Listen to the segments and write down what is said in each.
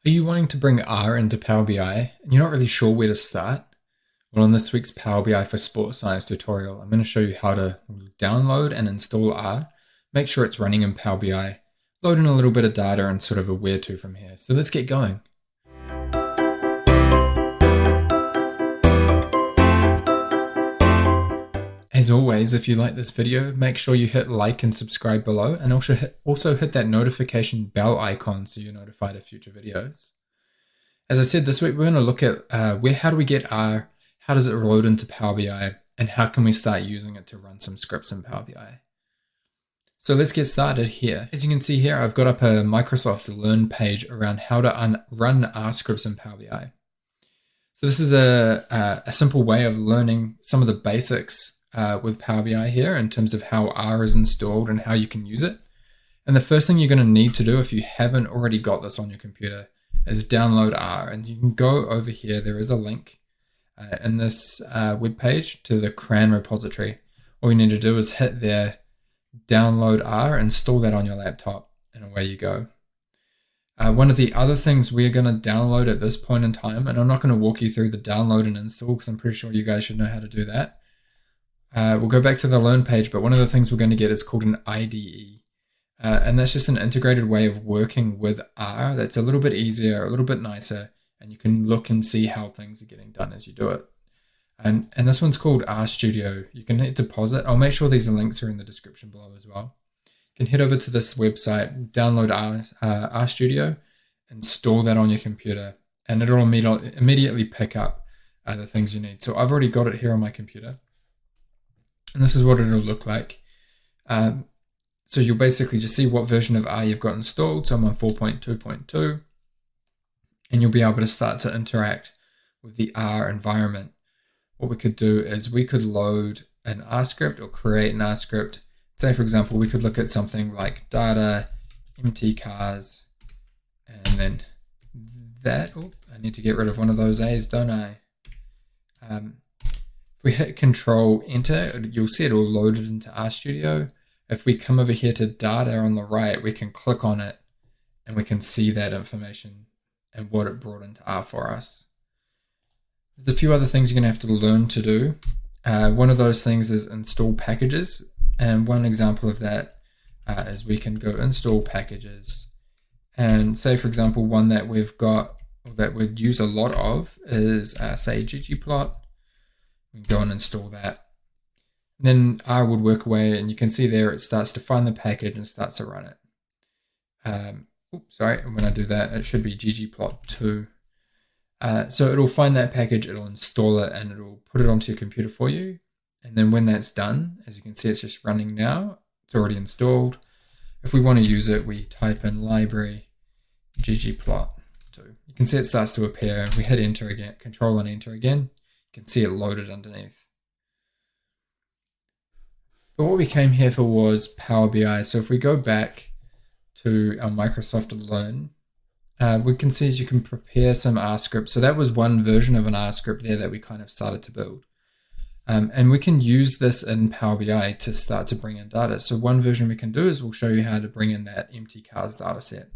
Are you wanting to bring R into Power BI and you're not really sure where to start? Well, in this week's Power BI for Sports Science tutorial, I'm going to show you how to download and install R, make sure it's running in Power BI, load in a little bit of data and sort of a where to from here. So let's get going. As always, if you like this video, make sure you hit like and subscribe below, and also hit that notification bell icon so you're notified of future videos. As I said, this week we're going to look at how do we get R, how does it load into Power BI, and how can we start using it to run some scripts in Power BI. So let's get started here. As you can see here, I've got up a Microsoft Learn page around how to run R scripts in Power BI. So this is a simple way of learning some of the basics with Power BI here in terms of how R is installed and how you can use it. And the first thing you're going to need to do if you haven't already got this on your computer is download R. And you can go over here. There is a link in this web page to the CRAN repository. All you need to do is hit there, download R, install that on your laptop, and away you go. One of the other things we're going to download at this point in time, and I'm not going to walk you through the download and install because I'm pretty sure you guys should know how to do that. We'll go back to the Learn page, but one of the things we're going to get is called an IDE. And that's just an integrated way of working with R that's a little bit easier, a little bit nicer, and you can look and see how things are getting done as you do it. And this one's called RStudio. You can hit deposit. I'll make sure these links are in the description below as well. You can head over to this website, download RStudio, install that on your computer, and it'll immediately pick up the things you need. So I've already got it here on my computer. And this is what it'll look like. So you'll basically just see what version of R you've got installed. So I'm on 4.2.2. And you'll be able to start to interact with the R environment. What we could do is we could load an R script or create an R script. Say, for example, we could look at something like data, empty cars, and then that. Oh, I need to get rid of one of those A's, don't I? If we hit Control Enter, you'll see it all loaded into RStudio. If we come over here to data on the right, we can click on it and we can see that information and what it brought into R for us. There's a few other things you're going to have to learn to do. One of those things is install packages. And one example of that is we can go install packages. And say, for example, one that we've got that we'd use a lot of is say ggplot. We can go and install that. And then R would work away, and you can see there it starts to find the package and starts to run it. Sorry, and when I do that, it should be ggplot2. So it'll find that package, it'll install it, and it'll put it onto your computer for you. And then when that's done, as you can see, it's just running now. It's already installed. If we want to use it, we type in library ggplot2. You can see it starts to appear, and we hit enter again, control and enter again. You can see it loaded underneath. But what we came here for was Power BI. So if we go back to our Microsoft Learn, we can see as you can prepare some R scripts. So that was one version of an R script there that we kind of started to build. And we can use this in Power BI to start to bring in data. So one version we can do is we'll show you how to bring in that empty cars data set.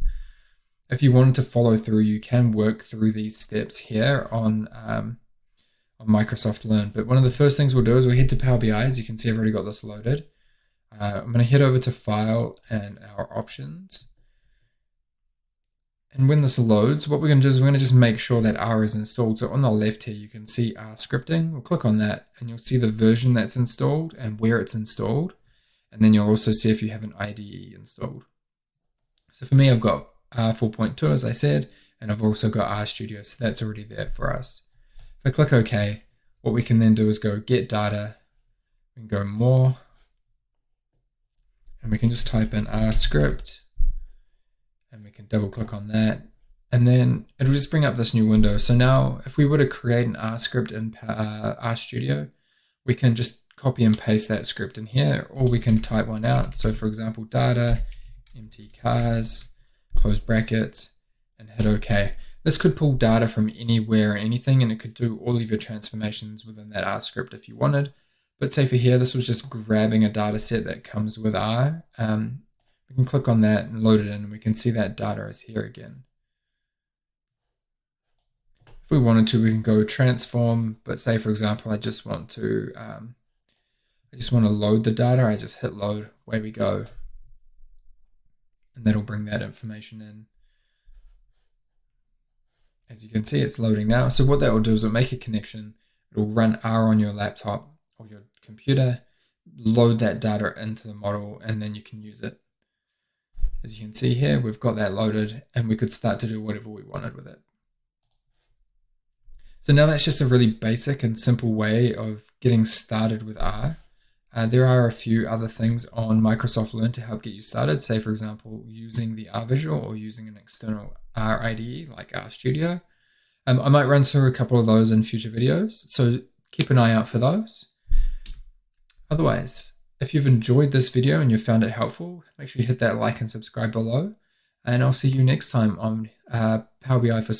If you wanted to follow through, you can work through these steps here on Microsoft Learn. But one of the first things we'll do is we'll head to Power BI. As you can see, I've already got this loaded. I'm going to head over to File and our Options. And when this loads, what we're going to do is we're going to just make sure that R is installed. So on the left here, you can see R scripting. We'll click on that and you'll see the version that's installed and where it's installed. And then you'll also see if you have an IDE installed. So for me, I've got R 4.2, as I said, and I've also got RStudio. So that's already there for us. If I click OK, what we can then do is go Get Data, we can go More, and we can just type in R script, and we can double click on that, and then it'll just bring up this new window. So now if we were to create an R script in RStudio, we can just copy and paste that script in here, or we can type one out. So for example, data, empty cars, close brackets, and hit OK. This could pull data from anywhere, anything, and it could do all of your transformations within that R script if you wanted. But say for here, this was just grabbing a data set that comes with R. We can click on that and load it in, and we can see that data is here again. If we wanted to, we can go transform, but say for example, I just want to load the data. I just hit load, away we go. And that'll bring that information in. As you can see, it's loading now. So what that will do is it'll make a connection. It'll run R on your laptop or your computer, load that data into the model, and then you can use it. As you can see here, we've got that loaded and we could start to do whatever we wanted with it. So now that's just a really basic and simple way of getting started with R. There are a few other things on Microsoft Learn to help get you started. Say, for example, using the R visual or using an external R IDE like RStudio. I might run through a couple of those in future videos, so keep an eye out for those. Otherwise, if you've enjoyed this video and you found it helpful, make sure you hit that like and subscribe below. And I'll see you next time on Power BI for